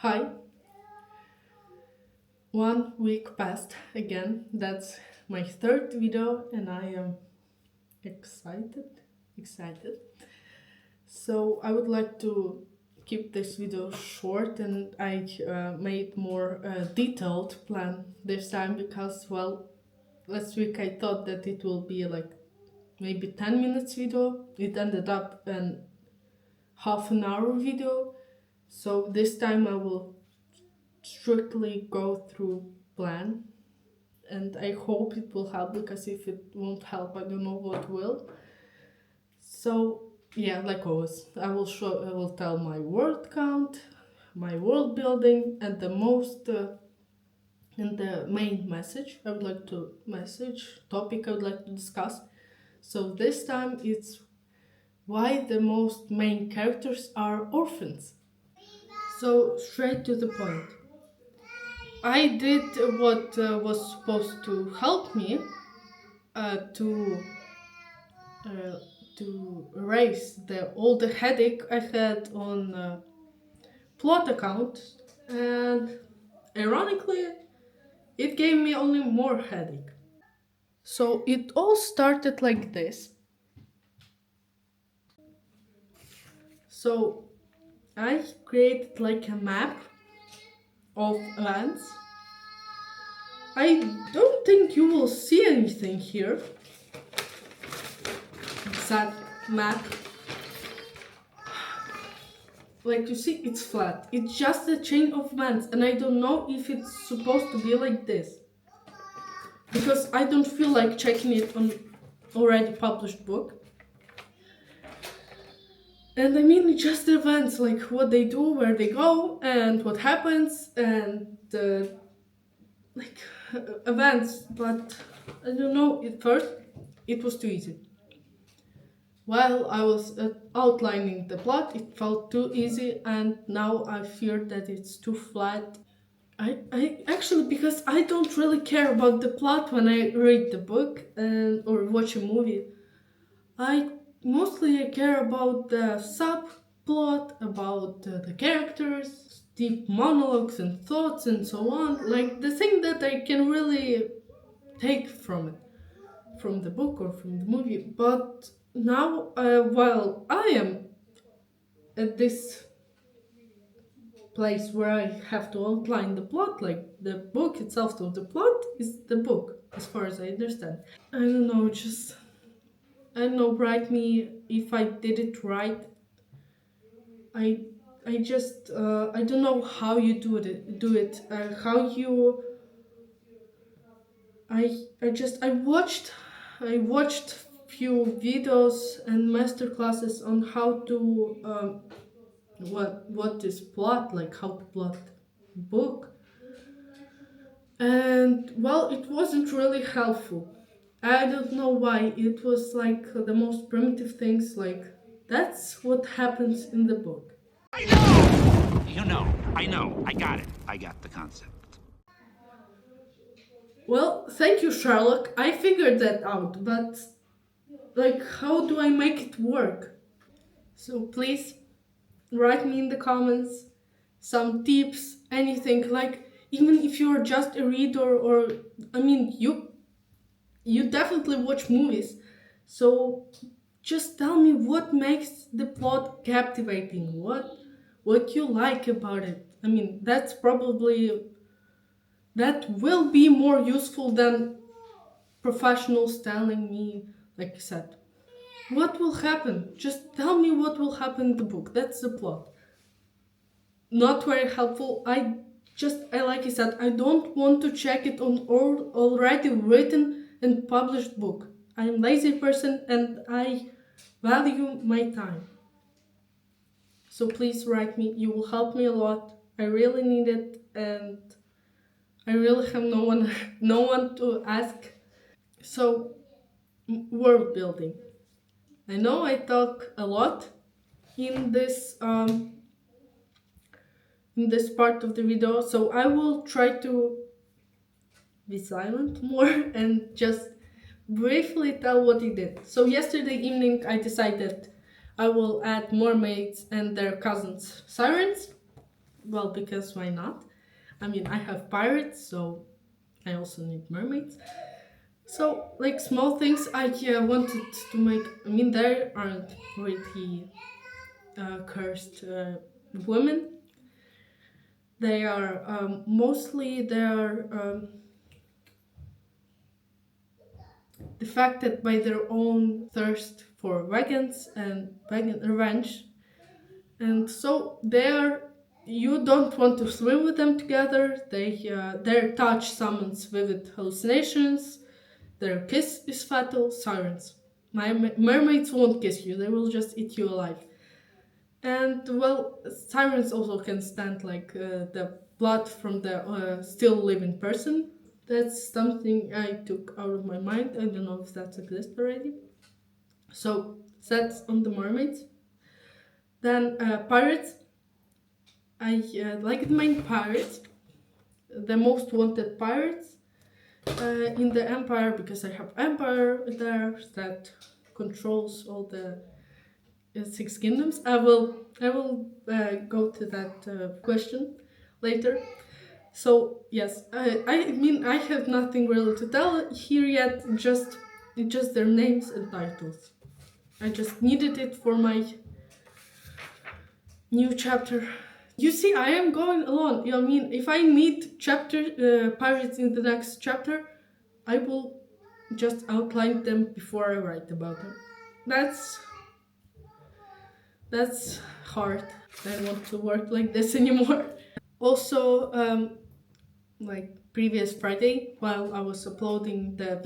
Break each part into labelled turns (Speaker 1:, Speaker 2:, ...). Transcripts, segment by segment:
Speaker 1: Hi, 1 week passed again. That's my third video and I am excited. Excited. So I would like to keep this video short and I made more detailed plan this time because, well, last week I thought that it will be like maybe 10 minutes video. It ended up an half an hour video. So this time I will strictly go through plan and I hope it will help because if it won't help, I don't know what will. So yeah, like always, I will tell my word count, my world building, and the main message I would like to message topic I would like to discuss. So this time it's why the most main characters are orphans. So straight to the point. I did what was supposed to help me to uh, to erase all the headache I had on plot account, and ironically, it gave me only more headache. So it all started like this. So I created like a map of lands. I don't think you will see anything here. That map, like you see, it's flat. It's just a chain of lands, and I don't know if it's supposed to be like this because I don't feel like checking it on already published book. And I mean just events, like what they do, where they go, and what happens, and like events. But I don't know. At first, it was too easy. While I was outlining the plot, it felt too easy, and now I fear that it's too flat. I actually, because I don't really care about the plot when I read the book and or watch a movie. I mostly care about the subplot, about the characters, deep monologues and thoughts and so on. Like the thing that I can really take from it, from the book or from the movie. But now, while I am at this place where I have to outline the plot, like the book itself, so the plot is the book, as far as I understand. I don't know, just I don't know, write me if I did it right. I I just I don't know how you do it. How you I watched few videos and master classes on how to what is plot, like how to plot book, and well, it wasn't really helpful. I don't know why. It was like the most primitive things, like that's what happens in the book.
Speaker 2: I know! I know. I got it. I got the concept.
Speaker 1: Well, thank you, Sherlock. I figured that out, but like, how do I make it work? So please write me in the comments some tips, anything. Like, even if you're just a reader, or I mean, you definitely watch movies, so just tell me what makes the plot captivating. What you like about it. I mean, that will be more useful than professionals telling me, like I said. What will happen? Just tell me what will happen in the book. That's the plot. Not very helpful. I like I said, I don't want to check it on already written and published book. I'm a lazy person and I value my time. So please write me. You will help me a lot. I really need it, and I really have no one no one to ask. So world building. I know I talk a lot in this part of the video, so I will try to be silent more and just briefly tell what he did. So yesterday evening I decided I will add mermaids and their cousins sirens. Well, because why not? I mean, I have pirates, so I also need mermaids. So, like small things I wanted to make. I mean, there aren't really cursed women. They are mostly they are affected by their own thirst for vengeance and revenge, and so they are. You don't want to swim with them together. Their touch summons vivid hallucinations. Their kiss is fatal. Sirens. My mermaids won't kiss you. They will just eat you alive. And well, sirens also can stand like the blood from the still living person. That's something I took out of my mind. I don't know if that exists already. So that's on the mermaids. Then pirates. I like the main pirates, the most wanted pirates in the empire, because I have empire there that controls all the six kingdoms. I will go to that question later. So yes, I mean I have nothing really to tell here yet. Just their names and titles. I just needed it for my new chapter. You see, I am going alone. I mean, if I meet chapter pirates in the next chapter, I will just outline them before I write about them. That's hard. I don't want to work like this anymore. Also, like previous Friday, while I was uploading the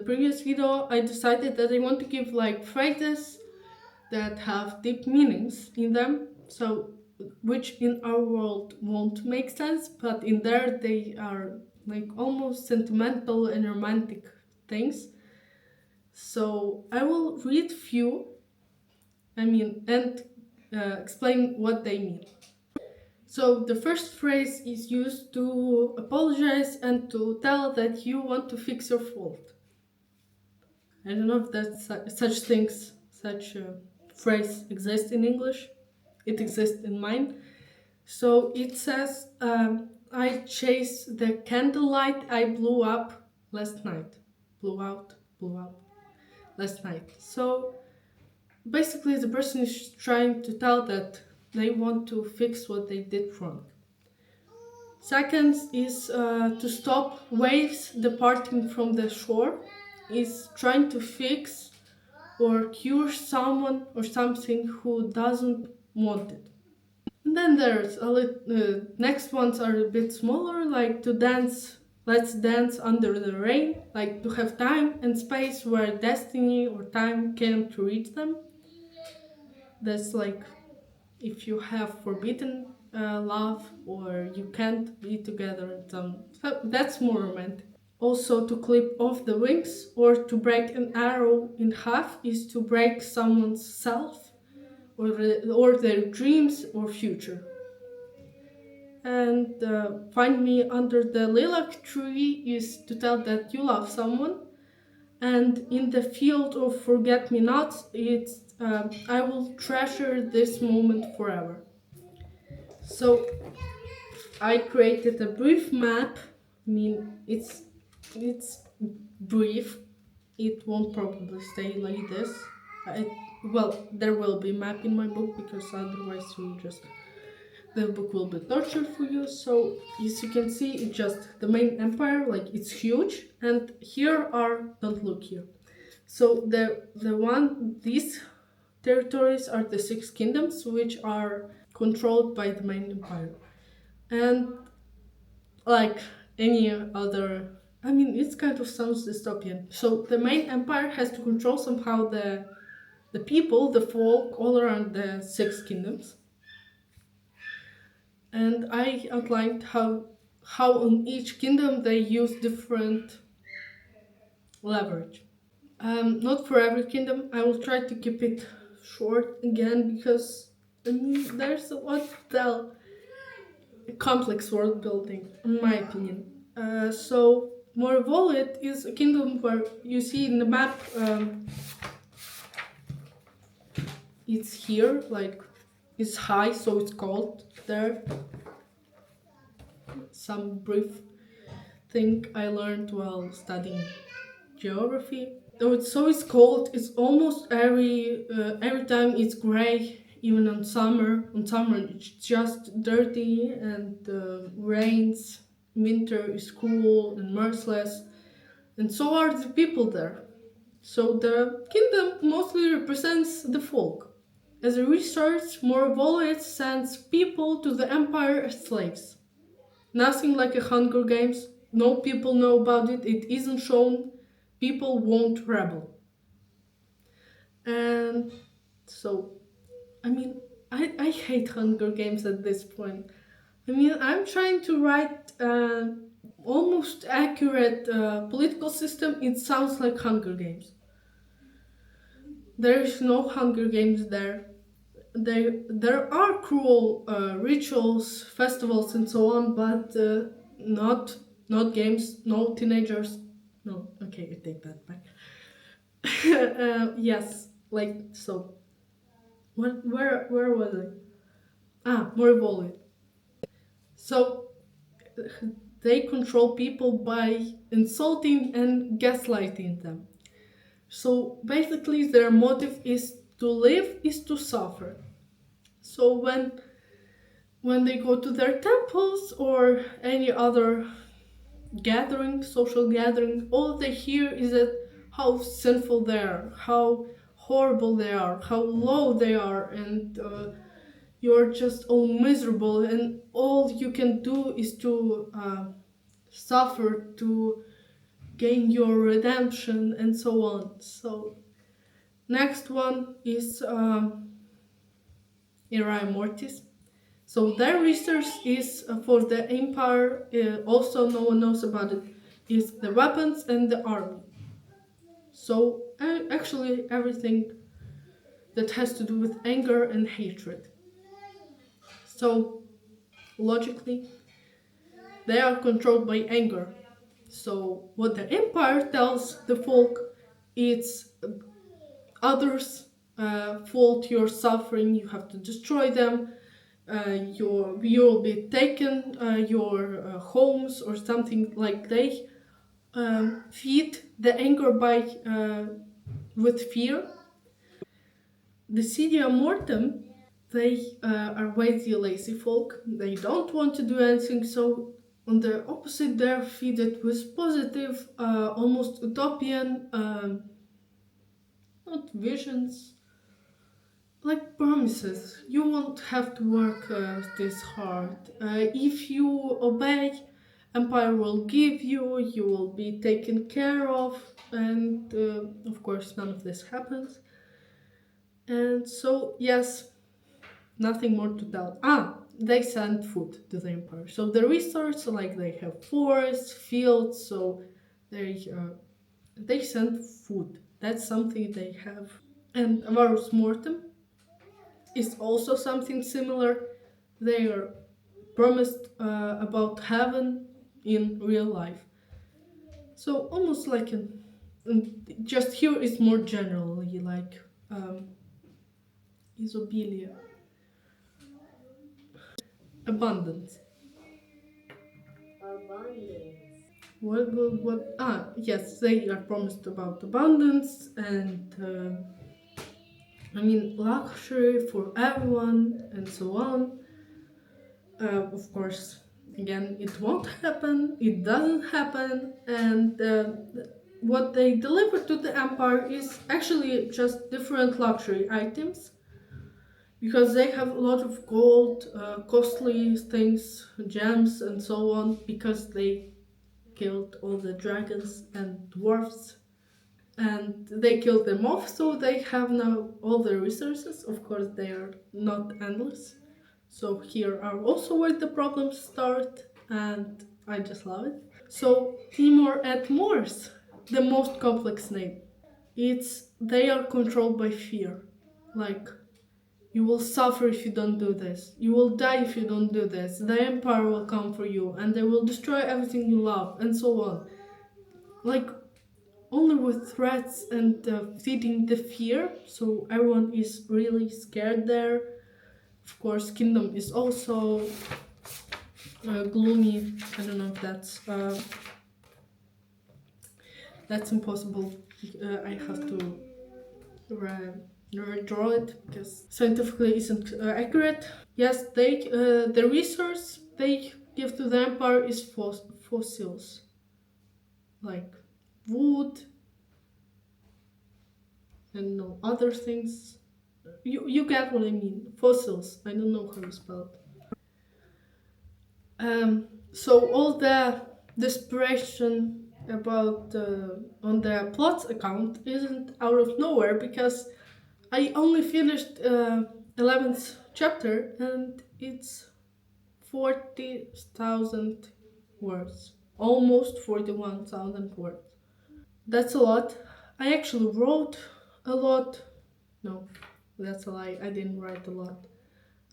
Speaker 1: previous video, I decided that I want to give like phrases that have deep meanings in them. So, which in our world won't make sense, but in there they are like almost sentimental and romantic things. So I will read few, and explain what they mean. So the first phrase is used to apologize and to tell that you want to fix your fault. I don't know if such a phrase exists in English. It exists in mine. So it says, I chased the candlelight I blew up last night. Blew out last night. So basically, the person is trying to tell that they want to fix what they did wrong. Second is to stop waves departing from the shore, is trying to fix or cure someone or something who doesn't want it. And then there's next ones are a bit smaller, like to dance, let's dance under the rain, like to have time and space where destiny or time can't reach them. That's like if you have forbidden love or you can't be together, so that's more romantic. Also, to clip off the wings or to break an arrow in half is to break someone's self or their dreams or future. And find me under the lilac tree is to tell that you love someone. And in the field of forget-me-nots, it's I will treasure this moment forever. So I created a brief map. I mean, it's brief. It won't probably stay like this. Well, there will be map in my book because otherwise the book will be torture for you. So as you can see, it's just the main empire, like it's huge. And here are, don't look here. So these territories are the six kingdoms, which are controlled by the main empire. And like any other, I mean, it kind of sounds dystopian. So the main empire has to control somehow the people, the folk, all around the six kingdoms. And I outlined how on each kingdom they use different leverage. Not for every kingdom. I will try to keep it short again because there's a lot to tell. Complex world building, in my opinion. So Morvolit is a kingdom where you see in the map. It's here, like it's high, so it's called there. Some brief thing I learned while studying geography. So it's cold. It's almost every time it's gray. Even on summer. On summer it's just dirty and rains. Winter is cool and merciless, and so are the people there. So the kingdom mostly represents the folk. As a research, Morvolet sends people to the empire as slaves. Nothing like a Hunger Games. No people know about it. It isn't shown. People won't rebel. And so, I mean, I hate Hunger Games at this point. I mean, I'm trying to write almost accurate political system. It sounds like Hunger Games. There is no Hunger Games there. There are cruel rituals, festivals, and so on, but not games, no teenagers. No, okay, I take that back. Yes, like so. Where was I? Ah, more volley. So they control people by insulting and gaslighting them. So basically, their motive is to live, is to suffer. So when they go to their temples or any other gathering, social gathering, all they hear is that how sinful they are, how horrible they are, how low they are, and you're just all miserable, and all you can do is to suffer to gain your redemption, and so on. So next one is Ira Mortis. So their research is for the empire. Also, no one knows about it. Is the weapons and the army. So actually, everything that has to do with anger and hatred. So logically, they are controlled by anger. So what the empire tells the folk, it's others' fault. You're suffering. You have to destroy them. You'll be taken your homes or something, like they feed the anger by with fear. The Cidia Mortem, they are way lazy folk. They don't want to do anything, so on the opposite, they're fed with positive, almost utopian, not visions, like promises. You won't have to work this hard. If you obey, Empire will give you, you will be taken care of, and of course, none of this happens. And so, yes, nothing more to tell. They send food to the Empire. So the resource, like they have forests, fields, so they send food. That's something they have. And Varus Mortem is also something similar. They are promised about heaven in real life. So almost like just here is more generally like isobilia, abundance. What? Yes, they are promised about abundance and I mean luxury for everyone and so on. Of course, again, it won't happen. It doesn't happen, and what they deliver to the empire is actually just different luxury items because they have a lot of gold, costly things, gems, and so on because they killed all the dragons and dwarfs and they killed them off, so they have now all the resources. Of course, they are not endless. So here are also where the problems start, and I just love it. So Timor at Morse, the most complex name. It's they are controlled by fear. Like you will suffer if you don't do this. You will die if you don't do this. The empire will come for you and they will destroy everything you love and so on. Like only with threats and feeding the fear, so everyone is really scared there. Of course, Kingdom is also gloomy. I don't know if that's impossible. I have to redraw it because scientifically isn't accurate. Yes, the resource they give to the empire is fossils, like wood and no other things. You get what I mean. Fossils. I don't know how to spell it. So all the desperation about on the plot account isn't out of nowhere because I only finished 11th chapter and it's 40,000 words, almost 41,000 words. That's a lot. I actually wrote a lot. No, that's a lie. I didn't write a lot.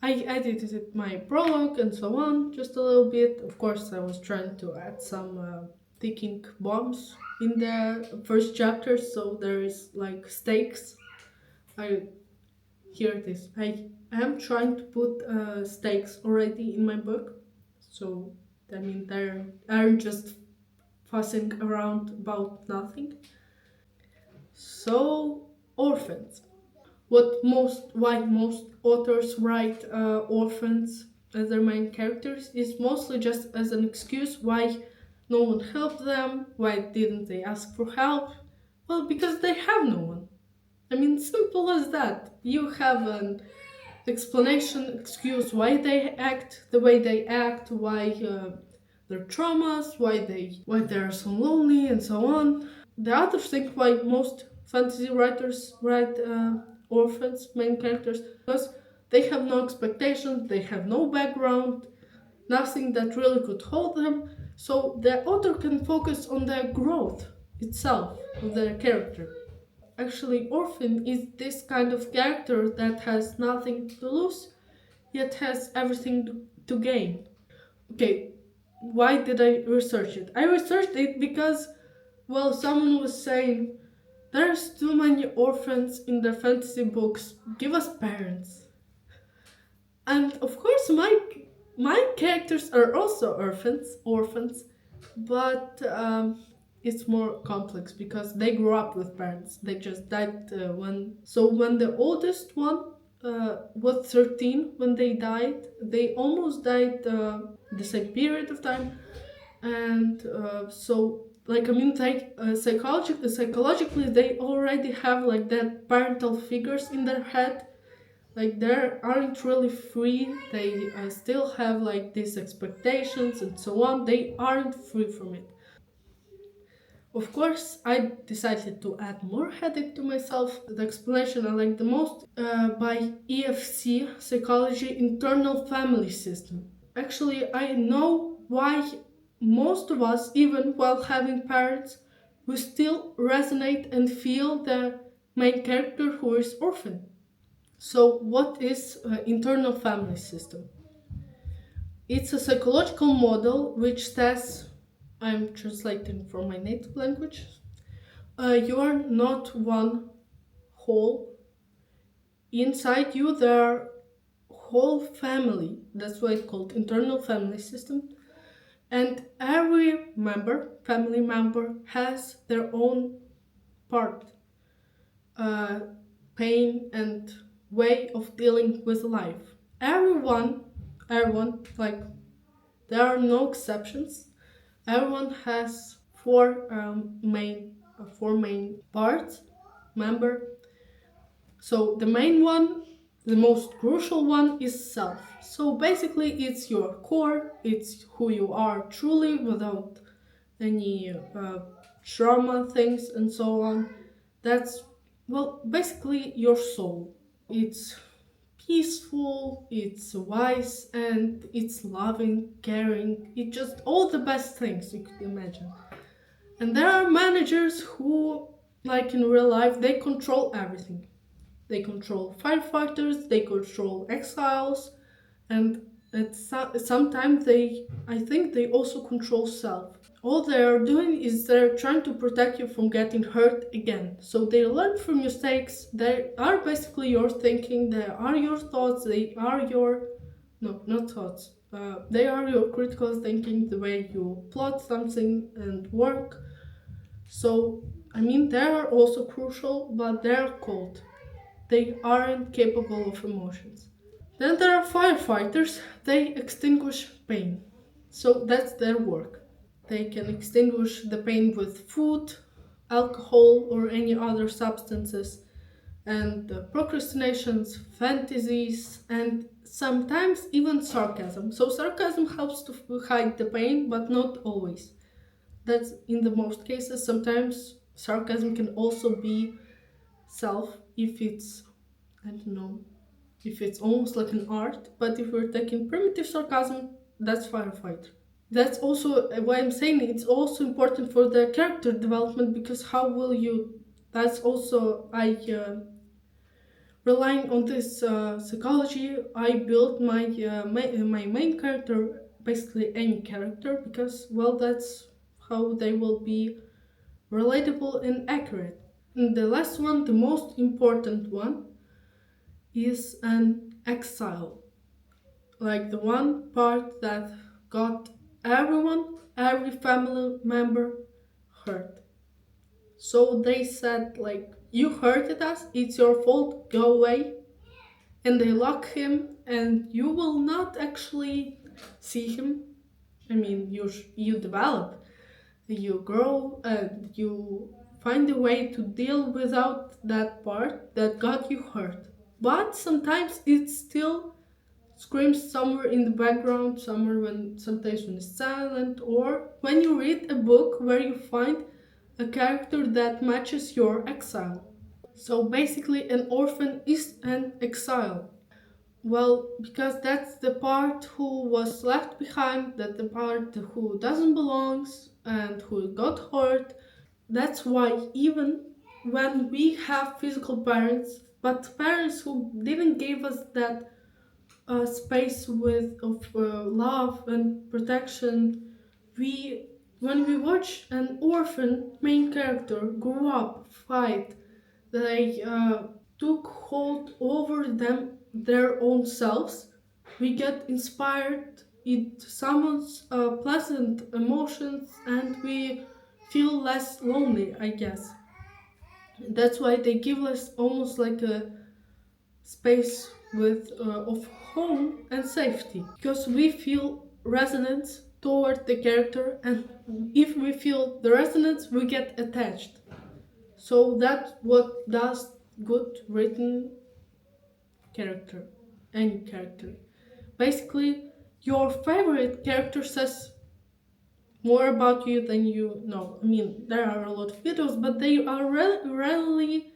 Speaker 1: I edited my prologue and so on, just a little bit. Of course, I was trying to add some ticking bombs in the first chapter, so there is like stakes. I Here it is. I am trying to put stakes already in my book, so I mean they aren't just fussing around about nothing. So orphans. Why most authors write orphans as their main characters is mostly just as an excuse why no one helped them, why didn't they ask for help? Well, because they have no one. I mean, simple as that. You have an explanation, excuse why they act the way they act, why their traumas, why they're so lonely, and so on. The other thing why most fantasy writers write orphans, main characters, because they have no expectations, they have no background, nothing that really could hold them, so the author can focus on the growth itself of their character. Actually, Orphan is this kind of character that has nothing to lose, yet has everything to gain. Okay, why did I research it? I researched it because, well, someone was saying, there's too many orphans in the fantasy books, give us parents. And of course, my characters are also orphans, but it's more complex because they grew up with parents. They just died when the oldest one was 13 when they died. They almost died the same period of time, and so like I mean, like psychologically, they already have like that parental figures in their head, like they aren't really free. They still have like these expectations and so on. They aren't free from it. Of course, I decided to add more headache to myself. The explanation I like the most by EFC, Psychology Internal Family System. Actually, I know why most of us, even while having parents, we still resonate and feel the main character who is orphan. So, what is internal family system? It's a psychological model which says, I'm translating from my native language, you are not one whole. Inside you, there are whole family. That's why it's called internal family system. And every family member, has their own part, uh, pain, and way of dealing with life. Everyone, like there are no exceptions. Everyone has four main parts, member. So the main one, the most crucial one, is self. So basically, it's your core. It's who you are truly, without any trauma things and so on. That's, well, basically your soul. It's peaceful, it's wise, and it's loving, caring. It's just all the best things you could imagine. And there are managers who, like in real life, they control everything. They control firefighters, they control exiles, and sometimes I think they also control self. all they are doing is they're trying to protect you from getting hurt again. So they learn from mistakes. They are basically your thinking. They are your thoughts. They are your no, not thoughts. They are your critical thinking, the way you plot something and work. So I mean, they are also crucial, but they're cold. They aren't capable of emotions. Then there are firefighters. They extinguish pain. So that's their work. They can extinguish the pain with food, alcohol, or any other substances, and procrastinations, fantasies, and sometimes even sarcasm. So, sarcasm helps to hide the pain, but not always. That's in the most cases. Sometimes sarcasm can also be self if it's, I don't know, if it's almost like an art, but if we're taking primitive sarcasm, that's firefight. That's also why I'm saying it's also important for the character development, because how will you, that's also I relying on this psychology, I built my main character, basically any character, because well, that's how they will be relatable and accurate. And the last one, the most important one, is an exile, like the one part that got everyone, every family member hurt. So they said, like, you hurted us, it's your fault, go away. And they lock him, and you will not actually see him. I mean, you develop, you grow, and you find a way to deal without that part that got you hurt. But sometimes it still screams somewhere in the background, somewhere when sometimes when it's silent, or when you read a book where you find a character that matches your exile. So basically, an orphan is an exile. Well, because that's the part who was left behind, that the part who doesn't belong and who got hurt. That's why even when we have physical parents, but parents who didn't give us that space with of love and protection, we when we watch an orphan main character grow up, fight, they took hold over them their own selves, we get inspired. It summons pleasant emotions, and we feel less lonely, I guess. That's why they give us almost like a space with of home and safety, because we feel resonance toward the character, and if we feel the resonance, we get attached. So that's what does good written character, any character. Basically, your favorite character says more about you than you know. I mean, there are a lot of videos, but they are rarely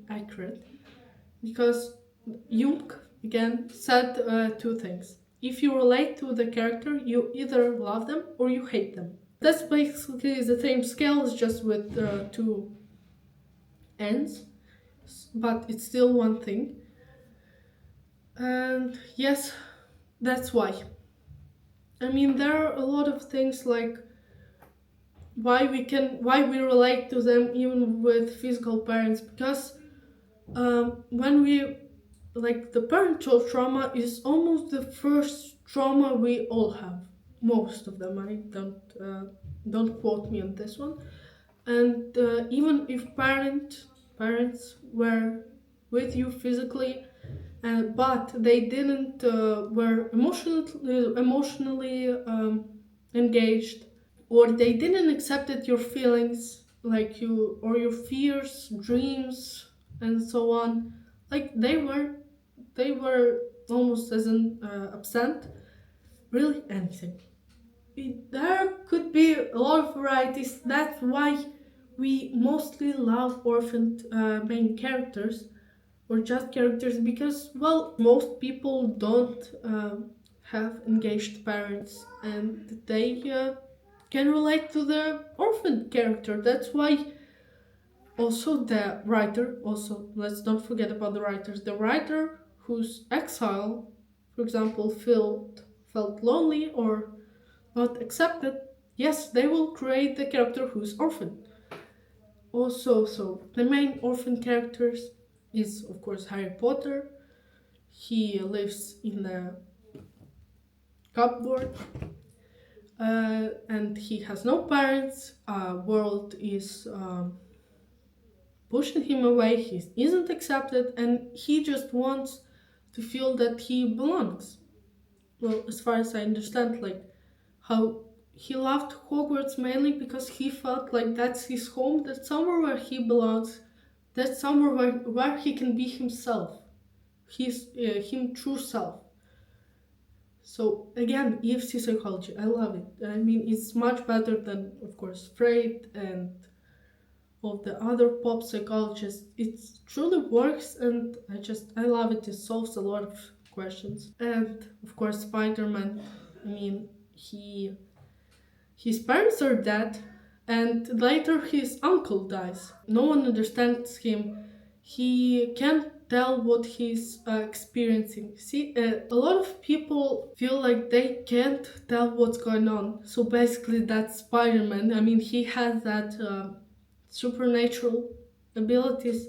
Speaker 1: accurate, because Jung again said two things. If you relate to the character, you either love them or you hate them. That's basically the same scale, it's just with two ends, but it's still one thing. And yes, that's why. I mean, there are a lot of things like why we relate to them even with physical parents, because when we like the parental trauma is almost the first trauma we all have. Most of them, I don't quote me on this one. And even if parents were with you physically, but they didn't were emotionally engaged, or they didn't accepted your feelings, like you or your fears, dreams, and so on. Like they were almost as an absent. Really, anything. There could be a lot of varieties. That's why we mostly love orphaned main characters, or just characters, because well, most people don't have engaged parents, and they can relate to the orphan character. That's why also the writer, also let's not forget about the writers, the writer whose exile, for example, felt lonely or not accepted, Yes, they will create the character who's orphan. Also, so the main orphan characters is of course Harry Potter. He lives in a cupboard, and he has no parents. World is pushing him away. He isn't accepted, and he just wants to feel that he belongs. Well, as far as I understand, like how he loved Hogwarts mainly because he felt like that's his home, that's somewhere where he belongs, that's somewhere where he can be himself, his him true self. So again, EFC psychology, I love it. I mean, it's much better than, of course, Freud and of the other pop psychologists. It truly works, and I love it. It solves a lot of questions. And of course, Spider-Man. I mean, his parents are dead, and later his uncle dies. No one understands him. He can't tell what he's experiencing. See, a lot of people feel like they can't tell what's going on. So basically, that's Spider Man. I mean, he has that supernatural abilities,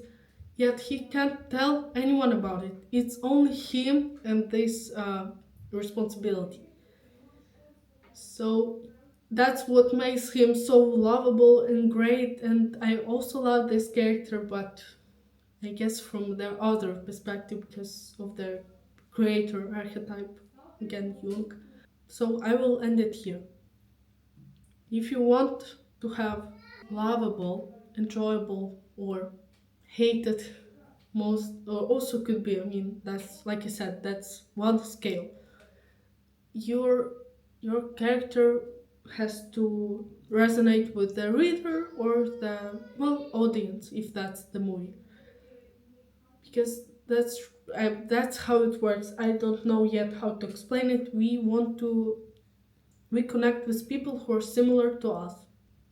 Speaker 1: yet he can't tell anyone about it. It's only him and this responsibility. So that's what makes him so lovable and great. And I also love this character, but I guess from the other perspective because of the creator archetype, again, Jung. So I will end it here. If you want to have lovable, enjoyable, or hated, most, or also could be, I mean, that's like I said, that's one scale. your your character has to resonate with the reader or the well audience if that's the movie, because that's how it works. I don't know yet how to explain it. We connect with people who are similar to us.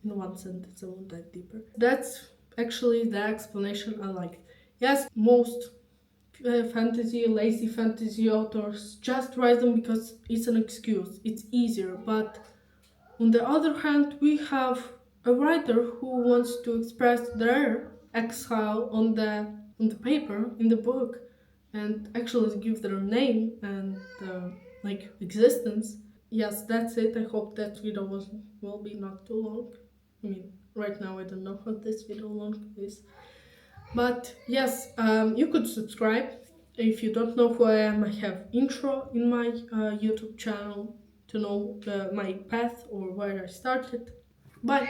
Speaker 1: In one sentence, I won't dive deeper. That's actually the explanation I like. Yes, most fantasy, lazy fantasy authors just write them because it's an excuse, it's easier. But on the other hand, we have a writer who wants to express their exile on the paper, in the book, and actually give their name and like existence. Yes, that's it. I hope that video will be not too long. I mean, right now I don't know how this video long is. But yes, you could subscribe. If you don't know who I am, I have intro in my YouTube channel to know my path or where I started. Bye.